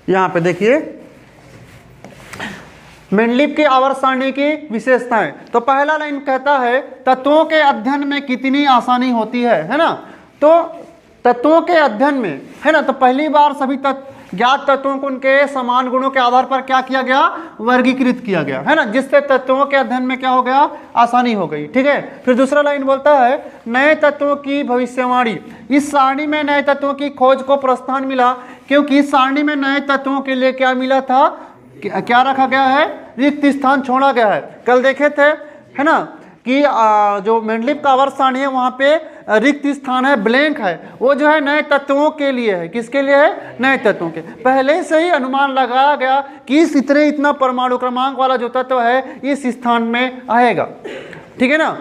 यहाँ पे देखिए मेंडलीव की आवर्त सारणी की विशेषताएं। तो पहला लाइन कहता है तत्वों के अध्ययन में कितनी आसानी होती है ना। तो तत्वों के अध्ययन में, है ना, तो पहली बार सभी ज्ञात तत्वों को उनके समान गुणों के आधार पर क्या किया गया, वर्गीकृत किया गया, है ना, जिससे तत्वों के अध्ययन में क्या हो गया, आसानी हो गई। ठीक है। फिर दूसरा लाइन बोलता है नए तत्वों की भविष्यवाणी। इस सारणी में नए तत्वों की खोज को प्रोत्साहन मिला, क्योंकि इस सारणी में नए तत्वों के लिए क्या मिला था, क्या रखा गया है, रिक्त स्थान छोड़ा गया है। कल देखे थे, है ना, कि जो मेंडलीव का आवर्त सारणी है वहाँ पे रिक्त स्थान है, ब्लैंक है, वो जो है नए तत्वों के लिए है। किसके लिए है, नए तत्वों के। पहले से ही अनुमान लगाया गया कि इस इतना परमाणु क्रमांक वाला जो तत्व है इस स्थान में आएगा। ठीक है ना।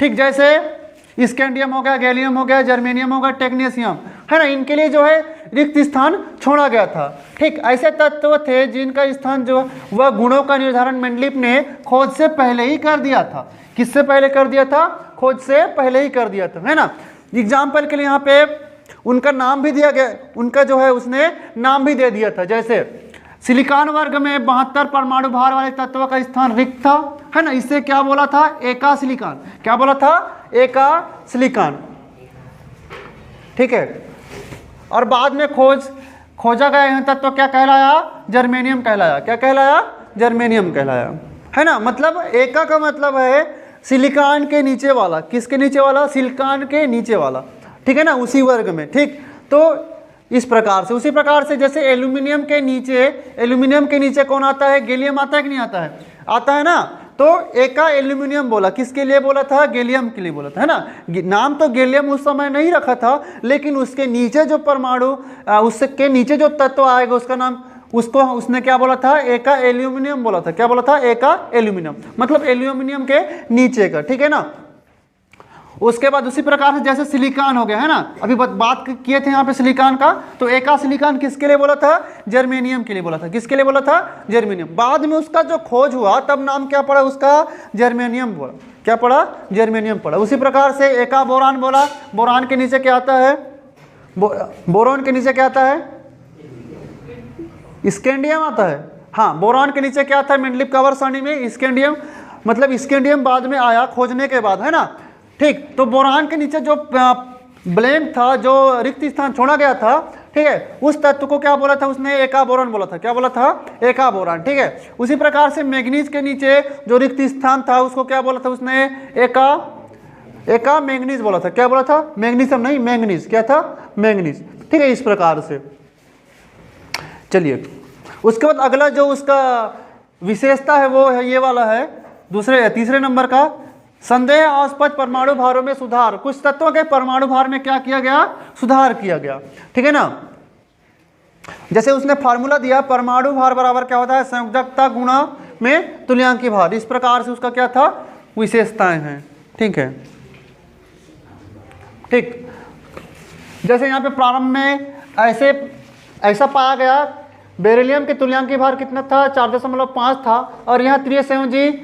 ठीक, जैसे स्कैंडियम हो गया, गैलियम हो गया, जर्मेनियम हो गया, टेक्नीशियम, है ना, इनके लिए जो है रिक्त स्थान छोड़ा गया था। ठीक, ऐसे तत्व थे जिनका स्थान जो वह गुणों का निर्धारण मेंडलीव ने खोज से पहले ही कर दिया था। किससे पहले कर दिया था, खोज से पहले ही कर दिया था, है ना। एग्जाम्पल के लिए यहाँ पे उनका नाम भी दिया गया, उनका जो है उसने नाम भी दे दिया था। जैसे सिलिकॉन वर्ग में 72 परमाणु भार वाले तत्व का स्थान रिक्त था, है ना, इससे क्या बोला था, एका सिलिकॉन। क्या बोला था, एका सिलिकॉन। ठीक है। और बाद में खोजा गया यह तत्व क्या कहलाया, जर्मेनियम कहलाया। क्या कहलाया, जर्मेनियम कहलाया, है ना। मतलब एका का मतलब है सिलिकॉन के नीचे वाला। किसके नीचे वाला, सिलिकॉन के नीचे वाला। ठीक है ना, उसी वर्ग में। ठीक, तो इस प्रकार से, उसी प्रकार से जैसे एल्यूमिनियम के नीचे कौन आता है, गैलियम आता है कि नहीं आता है, आता है ना। तो एका एल्यूमिनियम बोला, किसके लिए बोला था, गैलियम के लिए बोला था, है ना। नाम तो गैलियम उस समय नहीं रखा था, लेकिन उसके नीचे जो परमाणु, उसके नीचे जो तत्व आएगा उसका नाम, उसको उसने क्या बोला था, एका एल्यूमिनियम बोला था। क्या बोला था, एका एल्यूमिनियम, मतलब एल्यूमिनियम के नीचे का। ठीक है ना। उसके बाद उसी प्रकार से जैसे सिलिकॉन हो गया, है ना, अभी बात किए थे यहाँ पे सिलिकॉन का, तो एका सिलिकॉन किसके लिए बोला था, जर्मेनियम के लिए बोला था। किसके लिए बोला था, जर्मेनियम। बाद में उसका जो खोज हुआ तब नाम क्या पड़ा उसका, जर्मेनियम पड़ा। क्या पड़ा, जर्मेनियम पड़ा। उसी प्रकार से एका बोरान बोला, बोरान के नीचे क्या आता है, बोरोन के नीचे क्या आता है, स्कैंडियम आता है। हाँ, बोरान के नीचे क्या आता है मेंडलीव का आवर्त सारणी में, स्कैंडियम। मतलब स्कैंडियम बाद में आया खोजने के बाद, है ना। ठीक, तो बोरान के नीचे जो ब्लैंक था, जो रिक्त स्थान छोड़ा गया था, ठीक है, उस तत्व को क्या बोला था उसने, एका बोरान बोला था। क्या बोला था, एका बोरान। ठीक है। उसी प्रकार से मैग्नीज के नीचे जो रिक्त स्थान था उसको क्या बोला था उसने, एका मैग्नीज बोला था। क्या बोला था, मैग्नीशियम नहीं, मैग्नीज। क्या था, मैग्नीज। ठीक है। इस प्रकार से चलिए, उसके बाद अगला जो उसका विशेषता है वो है ये वाला है, तीसरे नंबर का, संदेहास्पद परमाणु भारों में सुधार। कुछ तत्वों के परमाणु भार में क्या किया गया, सुधार किया गया। ठीक है ना। जैसे उसने फार्मूला दिया, परमाणु भार बराबर क्या होता है, संयोजकता गुणा में तुल्यांकी भार। इस प्रकार से उसका क्या था, विशेषताएं हैं। ठीक है। ठीक, जैसे यहाँ पे प्रारंभ में ऐसा पाया गया, बेरिलियम के तुल्यांकी भार कितना था, 4.5 था, और यहाँ त्रिसंयोजी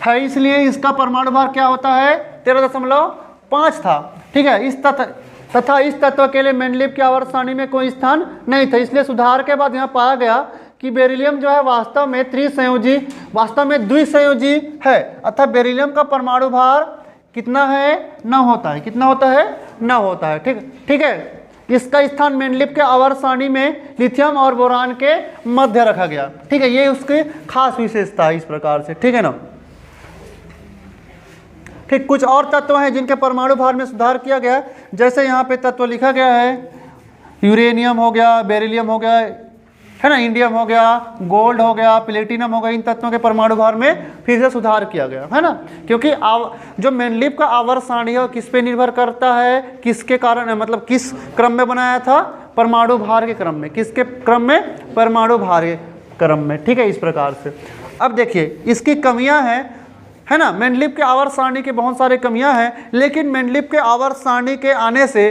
है इसलिए इसका परमाणु भार क्या होता है, 13.5 था। ठीक है। इस तत्व के लिए मेंडलीव की आवर्त सारणी में कोई स्थान नहीं था, इसलिए सुधार के बाद यहाँ पाया गया कि बेरिलियम जो है वास्तव में द्विसंयोजी है, अर्थात बेरिलियम का परमाणु भार कितना है, न होता है। कितना होता है, न होता है। ठीक है। इसका स्थान मेंडलीव के आवर्त सारणी में लिथियम और बोरान के मध्य रखा गया। ठीक है। ये उसकी खास विशेषता है इस प्रकार से। ठीक है ना। ठीक, कुछ और तत्व हैं जिनके परमाणु भार में सुधार किया गया, जैसे यहाँ पे तत्व लिखा गया है, यूरेनियम हो गया, बेरिलियम हो गया, है ना, इंडियम हो गया, गोल्ड हो गया, प्लेटिनम हो गया। इन तत्वों के परमाणु भार में फिर से सुधार किया गया, है ना, क्योंकि जो मेंडलीव का आवर्त सारणी है किस पे निर्भर करता है, किसके कारण, मतलब किस क्रम में बनाया था, परमाणु भार के क्रम में। किसके क्रम में, परमाणु भार के क्रम में। ठीक है। इस प्रकार से अब देखिए इसकी कमियां हैं, है ना। मेंडलीव के आवर्त सारणी की बहुत सारी कमियां हैं, लेकिन मेंडलीव के आवर्त सारणी के आने से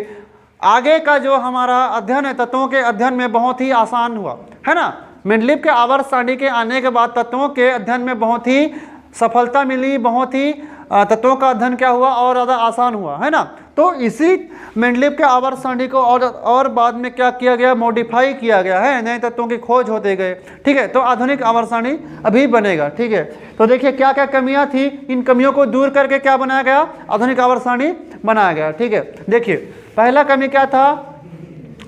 आगे का जो हमारा अध्ययन है तत्वों के अध्ययन में बहुत ही आसान हुआ, है ना। मेंडलीव के आवर्त सारणी के आने के बाद तत्वों के अध्ययन में बहुत ही सफलता मिली, बहुत ही तत्वों का अध्ययन क्या हुआ, और ज़्यादा आसान हुआ, है ना। तो इसी मेंडलीव के आवर्त सारणी को और बाद में क्या किया गया, मॉडिफाई किया गया है, नए तत्वों की खोज होते गए, ठीक है। तो आधुनिक आवर्त सारणी अभी बनेगा, ठीक है। तो देखिए क्या क्या कमियां थी, इन कमियों को दूर करके क्या बनाया गया, आधुनिक आवर्त सारणी बनाया गया, ठीक है। देखिए पहला कमी क्या था,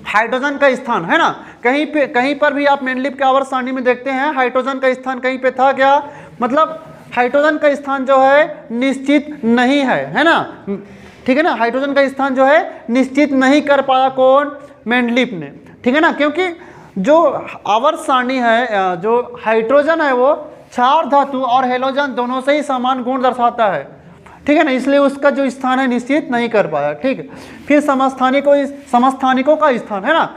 हाइड्रोजन का स्थान, है ना। कहीं पर भी आप मेंडलीव के आवर्त सारणी में देखते हैं हाइड्रोजन का स्थान कहीं पे था क्या, मतलब हाइड्रोजन का स्थान जो है निश्चित नहीं है ना, ठीक है ना। हाइड्रोजन का स्थान जो है निश्चित नहीं कर पाया कौन, मेंडलीव ने, ठीक है ना। क्योंकि जो आवर्त सारणी है, जो हाइड्रोजन है वो क्षार धातु और हेलोजन दोनों से ही समान गुण दर्शाता है, ठीक है ना, इसलिए उसका जो स्थान है निश्चित नहीं कर पाया, ठीक है। फिर समस्थानिकों का स्थान, है ना।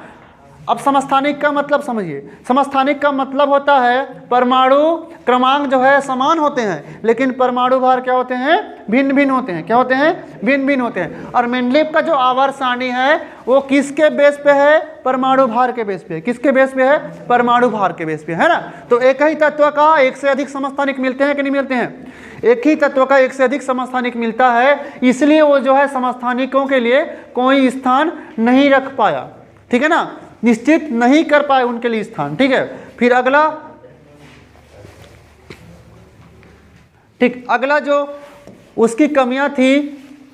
अब समस्थानिक का मतलब समझिए, समस्थानिक का मतलब होता है परमाणु क्रमांक जो है समान होते हैं, लेकिन परमाणु भार क्या होते हैं, भिन्न भिन्न होते हैं, क्या होते हैं, भिन्न भिन्न होते हैं। और मेंडलीव का जो आवर्त सारणी है वो किसके बेस पे है, परमाणु भार के बेस पे, किसके बेस पे है, परमाणु भार के बेस पे, है ना। तो एक ही तत्व का एक से अधिक समस्थानिक मिलते हैं कि नहीं मिलते हैं, एक ही तत्व का एक से अधिक समस्थानिक मिलता है, इसलिए वो जो है समस्थानिकों के लिए कोई स्थान नहीं रख पाया, ठीक है ना, निश्चित नहीं कर पाए उनके लिए स्थान, ठीक है। फिर अगला, ठीक, अगला जो उसकी कमियां थी,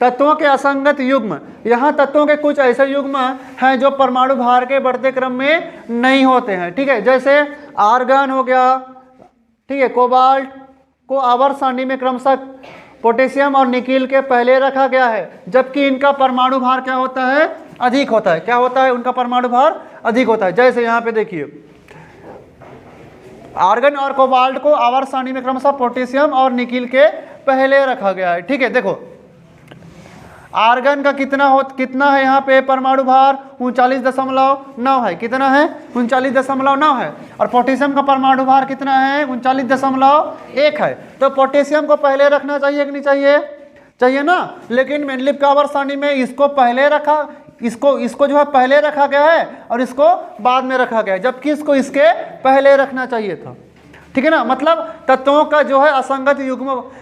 तत्वों के असंगत युग्म। यहाँ तत्वों के कुछ ऐसे युग्म हैं जो परमाणु भार के बढ़ते क्रम में नहीं होते हैं, ठीक है। जैसे आर्गन हो गया, ठीक है, कोबाल्ट को आवर्त सारणी में क्रमशः पोटेशियम और निकिल के पहले रखा गया है, जबकि इनका परमाणु भार क्या होता है, अधिक होता है, क्या होता है, उनका परमाणु भार अधिक होता है। जैसे यहाँ पे देखिए आर्गन और कोबाल्ट को आवर्त सारणी में क्रमशः पोटेशियम और निकिल के पहले रखा गया है, ठीक है। देखो आर्गन का कितना है यहाँ पे परमाणु भार 39.9 है, कितना है 39.9 है, और पोटेशियम का परमाणु भार कितना है 39.1 है। तो पोटेशियम को पहले रखना चाहिए कि नहीं चाहिए, चाहिए ना। लेकिन मेंडलीव के आवर्त सारणी में इसको पहले रखा, इसको जो है पहले रखा गया है और इसको बाद में रखा गया है, जबकि इसको इसके पहले रखना चाहिए था, ठीक है ना। मतलब तत्वों का जो है असंगत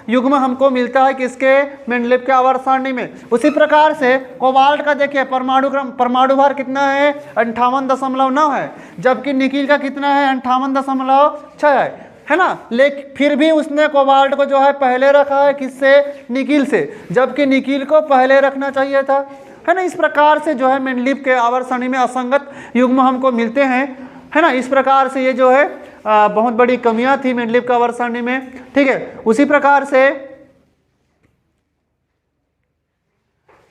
युग्म हमको मिलता है किसके, मेंडलीव के आवर्त सारणी में। उसी प्रकार से कोबाल्ट का देखिए परमाणु भार कितना है 58.9 है, जबकि निकिल का कितना है 58.6 है ना। लेकिन फिर भी उसने कोबाल्ट को जो है पहले रखा है, किससे, निकिल से, जबकि निकिल को पहले रखना चाहिए था, है ना। इस प्रकार से जो है मेंडलीव के आवर्त सारणी में असंगत युग्म हमको मिलते हैं, है ना। इस प्रकार से ये जो है बहुत बड़ी कमियां थी मेंडलीव के आवर्त सारणी में, ठीक है। उसी प्रकार से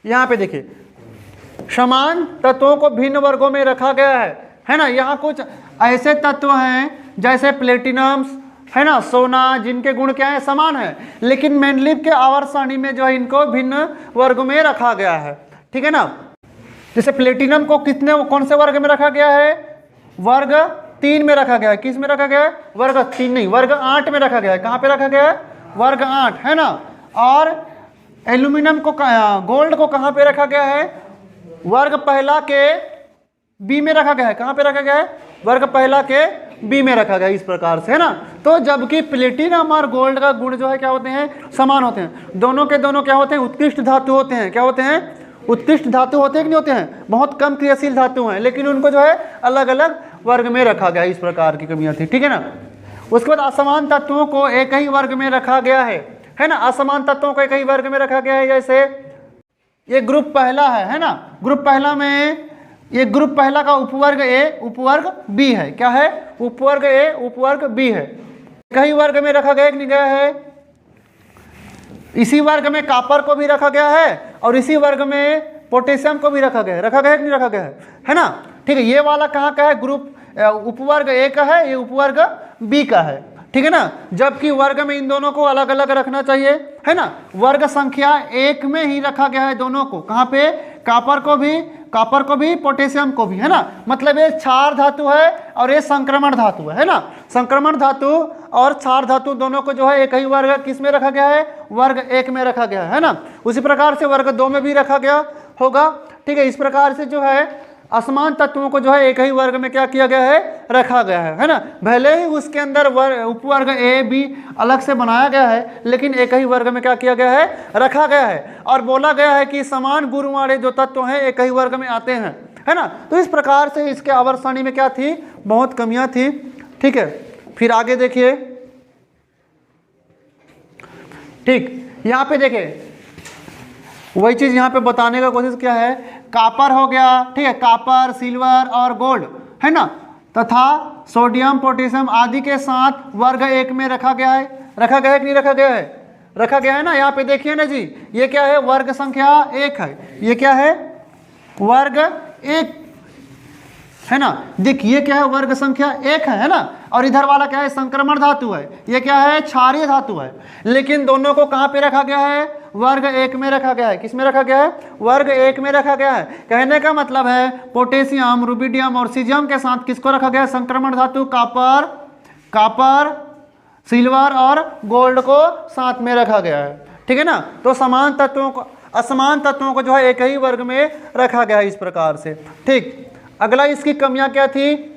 यहाँ पे देखिए समान तत्वों को भिन्न वर्गों में रखा गया है ना। यहाँ कुछ ऐसे तत्व हैं जैसे प्लेटिनम्स, है ना, सोना, जिनके गुण क्या है, समान है, लेकिन मेंडलीव के आवर्त सारणी में जो है इनको भिन्न वर्ग में रखा गया है, ठीक है ना। जैसे प्लेटिनम को कौन से वर्ग में रखा गया है, वर्ग 3 में रखा गया है। किस में रखा गया है, वर्ग 3 नहीं, वर्ग 8 में रखा गया है। कहाँ पे रखा गया है, वर्ग 8, है ना। और एल्यूमिनियम को, गोल्ड को कहाँ पे रखा गया है, वर्ग पहला के बी में रखा गया है। कहाँ पे रखा गया है, वर्ग पहला के बी में रखा गया, इस प्रकार से, है ना। तो जबकि प्लेटिनम और गोल्ड का गुण जो है क्या होते हैं, समान होते हैं, दोनों के दोनों क्या होते हैं, उत्कृष्ट धातु होते हैं, क्या होते हैं, उत्कृष्ट धातु होते हैं कि नहीं होते हैं, बहुत कम क्रियाशील धातु हैं, लेकिन उनको जो है अलग अलग वर्ग में रखा गया, इस प्रकार की कमियां थी, ठीक है ना। उसके बाद असमान तत्वों को एक ही वर्ग में रखा गया है ना। असमान तत्वों को एक ही वर्ग में रखा गया है, जैसे ये ग्रुप पहला है ना। ग्रुप पहला में ये ग्रुप पहला का उपवर्ग ए उपवर्ग बी है, क्या है, उपवर्ग ए उपवर्ग बी है, कई वर्ग में रखा गया कि नहीं गया है। इसी वर्ग में कॉपर को भी रखा गया है और इसी वर्ग में पोटेशियम को भी रखा गया है कि नहीं रखा गया है ना। ठीक है, ये वाला कहाँ का है, ग्रुप उपवर्ग ए का है, ये उपवर्ग बी का है, ठीक है ना। जबकि वर्ग में इन दोनों को अलग अलग रखना चाहिए, है ना। वर्ग संख्या 1 में ही रखा गया है दोनों को, कहाँ पे, कॉपर को भी पोटेशियम को भी, है ना। मतलब ये क्षार धातु है और ये संक्रमण धातु है ना। संक्रमण धातु और क्षार धातु दोनों को जो है एक ही वर्ग किस में रखा गया है, वर्ग 1 में रखा गया है ना। उसी प्रकार से वर्ग 2 में भी रखा गया होगा, ठीक है। इस प्रकार से जो है असमान तत्वों को जो है एक ही वर्ग में क्या किया गया है, रखा गया है ना। भले ही उसके अंदर उपवर्ग ए बी अलग से बनाया गया है, लेकिन एक ही वर्ग में क्या किया गया है, रखा गया है। और बोला गया है कि समान गुण वाले जो तत्व हैं एक ही वर्ग में आते हैं, है ना। तो इस प्रकार से इसके आवर्त सारणी में क्या थी, बहुत कमियां थी। ठीक है, फिर आगे देखिए। ठीक, यहाँ पे देखिए वही चीज यहाँ पे बताने का कोशिश किया है। कॉपर हो गया, ठीक है, कॉपर, सिल्वर और गोल्ड, है ना, तथा सोडियम, पोटेशियम आदि के साथ वर्ग एक में रखा गया है। रखा गया है कि नहीं रखा गया है, रखा गया है ना। यहाँ पे देखिए ना जी, ये क्या है, वर्ग संख्या 1 है। ये क्या है, वर्ग 1, है ना। देखिए क्या है, वर्ग संख्या 1 है ना। और इधर वाला क्या है, संक्रमण धातु है। ये क्या है, क्षारीय धातु है। लेकिन दोनों को कहाँ पे रखा गया है, वर्ग 1 में रखा गया है। किस में रखा गया है, वर्ग 1 में रखा गया है। कहने का मतलब है पोटेशियम, रुबिडियम और सीजियम के साथ किसको रखा गया है, संक्रमण धातु कॉपर, सिल्वर और गोल्ड को साथ में रखा गया है। ठीक है ना। तो समान तत्वों को, असमान तत्वों को जो है एक ही वर्ग में रखा गया है इस प्रकार से। ठीक, अगला इसकी कमियां क्या थी,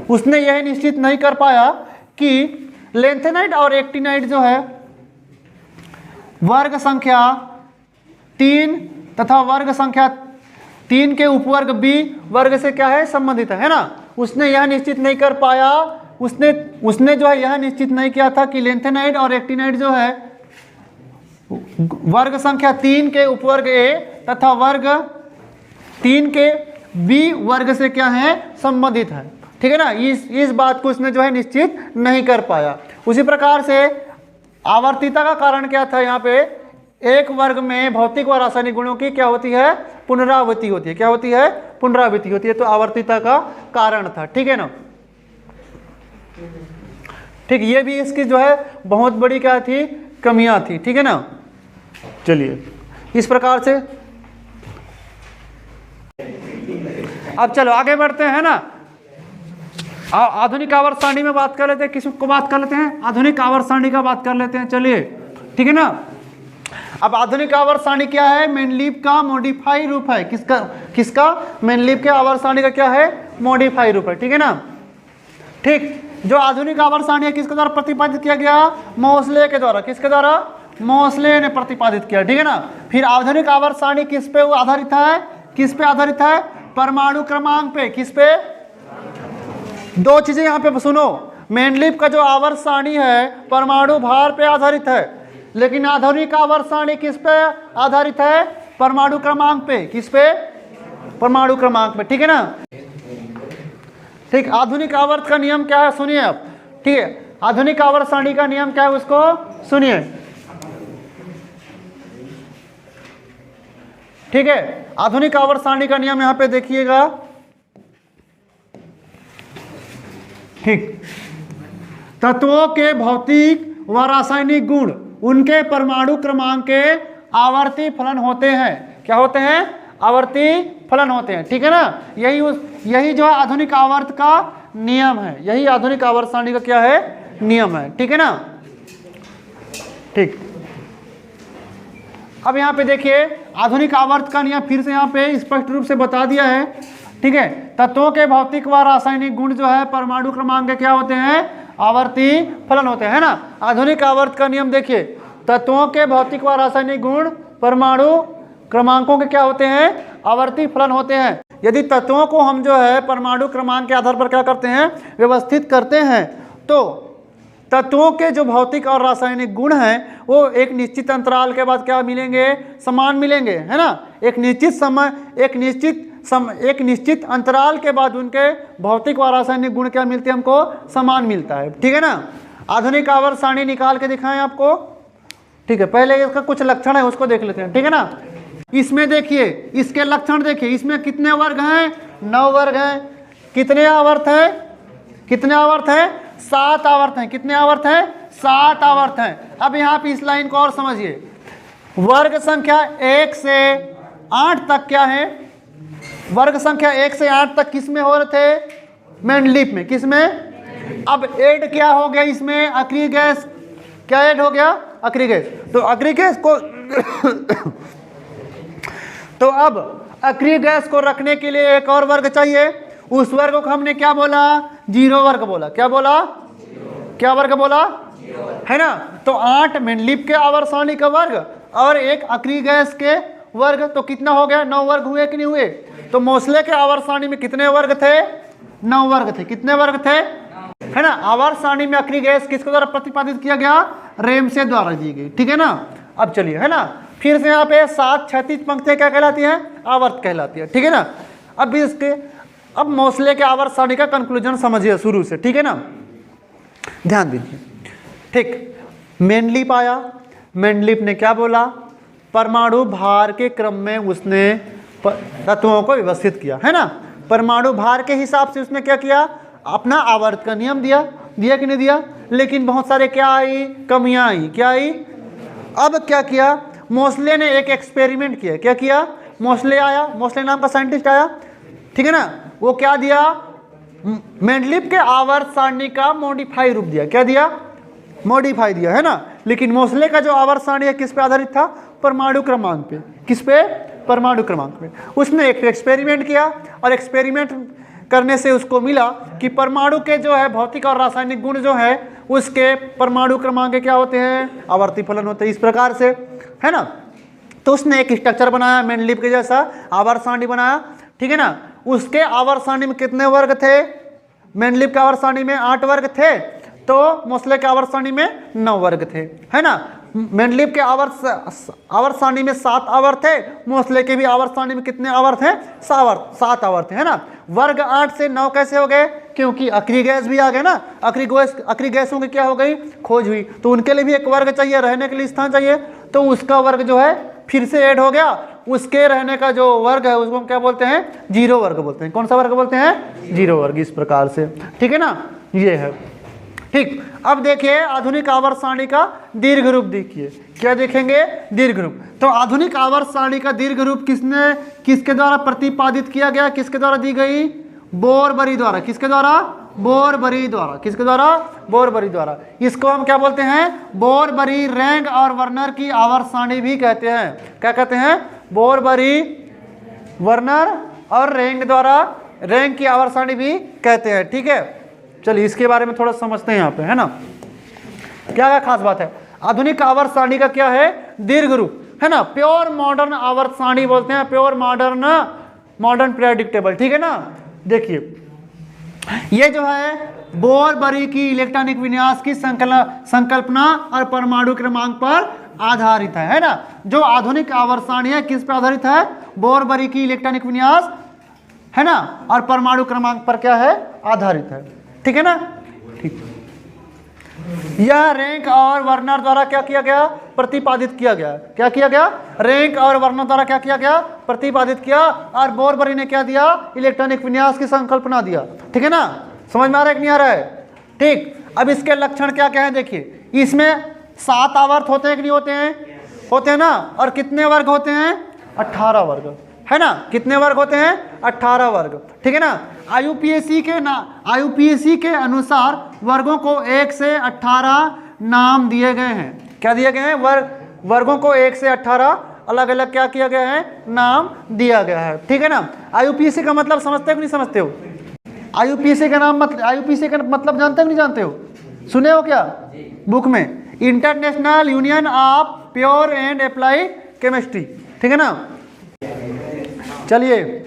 उसने यह निश्चित नहीं कर पाया कि लेंथेनाइट और एक्टिनाइट जो है वर्ग संख्या 3 तथा वर्ग संख्या 3 के उपवर्ग बी वर्ग से क्या है, संबंधित है ना। उसने यह निश्चित नहीं कर पाया, उसने जो है यह निश्चित नहीं किया था कि लेंथेनाइट और एक्टिनाइट जो है वर्ग संख्या 3 के उपवर्ग ए तथा वर्ग 3 के बी वर्ग से क्या है, संबंधित है। ठीक है ना। इस बात को उसने जो है निश्चित नहीं कर पाया। उसी प्रकार से आवर्तीता का कारण क्या था, यहाँ पे एक वर्ग में भौतिक व रासायनिक गुणों की क्या होती है, पुनरावृत्ति होती है। क्या होती है, पुनरावृत्ति होती है। तो आवर्तीता का कारण था। ठीक है ना। ठीक, ये भी इसकी जो है बहुत बड़ी क्या थी, कमियां थी। ठीक है ना। चलिए इस प्रकार से अब चलो आगे बढ़ते हैं ना। आधुनिक आवर्त सारणी में बात कर लेते हैं। किसको बात कर लेते हैं, आधुनिक आवर्त सारणी का बात कर लेते हैं। चलिए, ठीक है ना। अब आधुनिक आवर्त सारणी क्या है, मेंडलीव का मॉडिफाई रूप है। किसका मेंडलीव के आवर्त सारणी का क्या है, मॉडिफाई रूप है। ठीक है ना। ठीक, जो आधुनिक आवर्त सारणी है किसके द्वारा प्रतिपादित किया गया, मोसले के द्वारा। किसके द्वारा, मोसले ने प्रतिपादित किया। ठीक है ना। फिर आधुनिक आवर्त सारणी किस पे आधारित है, किस पे आधारित है, परमाणु क्रमांक पे। किस पे, दो चीजें यहाँ पे सुनो। मेंडलीव का जो आवर्त सारणी है परमाणु भार पे आधारित है, लेकिन आधुनिक आवर्त सारणी किस पे आधारित है, परमाणु क्रमांक पे। किस पे, परमाणु क्रमांक पे। ठीक है ना। ठीक, आधुनिक आवर्त का नियम क्या है, सुनिए आप। ठीक है, आधुनिक आवर्त सारणी का नियम क्या है, उसको सुनिए। ठीक है, आधुनिक आवर्त सारणी का नियम यहां पे देखिएगा। ठीक, तत्वों के भौतिक व रासायनिक गुण उनके परमाणु क्रमांक के आवर्ती फलन होते हैं। क्या होते हैं, आवर्ती फलन होते हैं। ठीक है ना। यही जो है आधुनिक आवर्त का नियम है। यही आधुनिक आवर्त सारणी का क्या है, नियम है। ठीक है ना। ठीक, अब यहाँ पे देखिए आधुनिक आवर्त का नियम फिर से यहाँ पे स्पष्ट रूप से बता दिया है। ठीक है, तत्वों के भौतिक व रासायनिक गुण जो है परमाणु क्रमांक के क्या होते हैं, आवर्ती फलन होते हैं ना। आधुनिक आवर्त का नियम देखिए, तत्वों के भौतिक व रासायनिक गुण परमाणु क्रमांकों के क्या होते हैं, आवर्ती फलन होते हैं। यदि तत्वों को हम जो है परमाणु क्रमांक के आधार पर क्या करते हैं, व्यवस्थित करते हैं, तो तत्वों के जो भौतिक और रासायनिक गुण हैं वो एक निश्चित अंतराल के बाद क्या मिलेंगे, समान मिलेंगे, है ना। एक निश्चित अंतराल के बाद उनके भौतिक व रासायनिक गुण क्या मिलते हैं, हमको समान मिलता है। ठीक है ना। आधुनिक आवर्त सारणी निकाल के दिखाएं आपको। ठीक है, पहले इसका कुछ लक्षण है उसको देख लेते हैं। ठीक है ना। इसमें देखिए, इसके लक्षण देखिए। इसमें कितने वर्ग हैं, 9 वर्ग हैं। कितने आवर्त हैं, कितने आवर्त हैं, 7 आवर्त हैं। कितने आवर्त हैं, 7 आवर्त हैं। अब यहाँ पे इस लाइन को और समझिए। वर्ग संख्या 1 से 8 तक क्या है, वर्ग संख्या 1 से 8 तक किस में हो रहे थे, मेंडलीव में। किस में, अब ऐड क्या हो गया इसमें, अक्रिय गैस। क्या ऐड हो गया, अक्रिय गैस। तो अक्रिय गैस को तो अब अक्रिय गैस को रखने के लिए एक और वर्ग चाहिए, उस वर्ग को हमने क्या बोला, जीरो वर्ग बोला। क्या बोला, क्या वर्ग बोला, है ना। तो 8 मेंडलीव के आवर्त सारणी का वर्ग और एक अक्रिय गैस के वर्ग, तो कितना हो गया, 9 वर्ग हुए कि नहीं हुए। तो मोसले के आवर्त सारणी में कितने वर्ग थे, 9 वर्ग थे। कितने वर्ग थे, है ना। आवर्त सारणी में अक्रिय गैस किसके द्वारा प्रतिपादित किया गया, रेमसे द्वारा दी गई, ठीक है ना। अब चलिए, है ना, फिर से यहाँ पे 7 क्षैतिज पंक्तियां क्या कहलाती हैं, आवर्त कहलाती है, ठीक है ना। अब इसके अब मोसले के आवर्त सारणी का कंक्लूजन समझिए शुरू से, ठीक है ना, ध्यान दीजिए। ठीक, मेंडलीव आया, मेंडलीव ने क्या बोला, परमाणु भार के क्रम में उसने तत्वों को व्यवस्थित किया, है ना। परमाणु भार के हिसाब से उसने क्या किया, अपना आवर्त का नियम दिया, दिया कि नहीं दिया। लेकिन बहुत सारे क्या आई, कमियां आई। क्या आई, अब क्या किया, मोसले ने एक एक्सपेरिमेंट किया। क्या किया, मोसले आया, मोसले नाम का साइंटिस्ट आया, ठीक है ना। वो क्या दिया, मेंडलीव के आवर्त सारणी का मॉडिफाई रूप दिया। क्या दिया, मॉडिफाई दिया, है ना। लेकिन मोसले का जो आवर्त सारणी है किस पे आधारित था, परमाणु क्रमांक पे। किस पे, परमाणु क्रमांक पे। उसने एक एक्सपेरिमेंट किया और एक्सपेरिमेंट करने से उसको मिला कि परमाणु के जो है भौतिक और रासायनिक गुण जो है उसके परमाणु क्रमांक क्या होते हैं, आवर्ती फलन होते हैं, इस प्रकार से, है ना। तो उसने एक स्ट्रक्चर बनाया मेंडलीव के जैसा, आवर्त सारणी बनाया, ठीक है ना। उसके आवर्त सारणी में कितने वर्ग थे, मेंडलीव के आवर्त सारणी में 8 वर्ग थे, तो मोसले के आवर्त सारणी में 9 वर्ग थे, है ना। मेंडलीव के आवर्त सारणी में 7 आवर्त थे, मोसले के भी आवर्त सारणी में कितने आवर्त हैं, 7 आवर्त हैं, है ना। वर्ग 8 से 9 कैसे हो गए, क्योंकि अक्रिय गैस भी आ गए ना। अक्रिय गैसों की क्या हो गई, खोज हुई, तो उनके लिए भी एक वर्ग चाहिए, रहने के लिए स्थान चाहिए, तो उसका वर्ग जो है फिर से ऐड हो गया। उसके रहने का जो वर्ग है उसको हम क्या बोलते हैं, जीरो वर्ग बोलते हैं। कौन सा वर्ग बोलते हैं, जीरो वर्ग, इस प्रकार से, ठीक है ना, ये है। ठीक, अब देखिए आधुनिक आवर्त सारणी का दीर्घ रूप देखिए, क्या देखेंगे, दीर्घ रूप। तो आधुनिक आवर्त सारणी का दीर्घ रूप किसके द्वारा प्रतिपादित किया गया, किसके द्वारा दी गई, बोरबरी द्वारा। किसके द्वारा, बोरबरी द्वारा। किसके द्वारा, बोरबरी द्वारा। इसको हम क्या बोलते हैं, बोरबरी, रैंग और वर्नर की आवर्त सारणी भी कहते हैं। क्या कहते हैं, बोरबरी, वर्नर और रैंग द्वारा, रैंग की आवर्त सारणी भी कहते हैं, ठीक है। चलिए इसके बारे में थोड़ा समझते हैं यहाँ पे, है ना, क्या क्या खास बात है। आधुनिक आवर्त सारणी का क्या है, दीर्घ रूप, है ना। प्योर मॉडर्न आवर्त सारणी बोलते हैं, प्योर मॉडर्न प्रेडिक्टेबल, ठीक है ना। देखिए ये जो है बोरबरी की इलेक्ट्रॉनिक विन्यास की संकल्पना और परमाणु क्रमांक पर आधारित है ना। जो आधुनिक आवर्त सारणी है किस पर आधारित है, बोरबरी की इलेक्ट्रॉनिक विन्यास, है ना, और परमाणु क्रमांक पर क्या है, आधारित है, ठीक है ना। ठीक, यह रैंक और वर्नर द्वारा क्या किया गया, प्रतिपादित किया गया। क्या किया गया, रैंक और वर्नर द्वारा क्या किया गया, प्रतिपादित किया। और बोरबरी ने क्या दिया, इलेक्ट्रॉनिक विन्यास की संकल्पना दिया, ठीक है ना। समझ में आ रहा है कि नहीं आ रहा है, ठीक। अब इसके लक्षण क्या क्या है देखिए, इसमें 7 आवर्त होते हैं कि नहीं होते हैं, होते हैं ना। और कितने वर्ग होते हैं, 18 वर्ग, है ना। कितने वर्ग होते हैं, 18 वर्ग, ठीक है ना। आईयूपीएसी के अनुसार वर्गों को 1 से 18 नाम दिए गए हैं। क्या दिए गए हैं, वर्गों को 1 से 18 अलग अलग क्या किया गया है, नाम दिया गया है, ठीक है ना। आईयूपीएसी का मतलब समझते हो कि नहीं समझते हो, आईयूपीएसी का नाम, आईयूपीएसी का मतलब जानते हो कि नहीं जानते हो, सुने हो क्या बुक में, international union of pure and apply chemistry, ठीक है ना। चलिए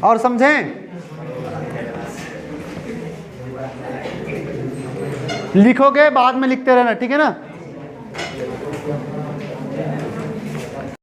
और समझें, लिखोगे बाद में लिखते रहना, ठीक है ना।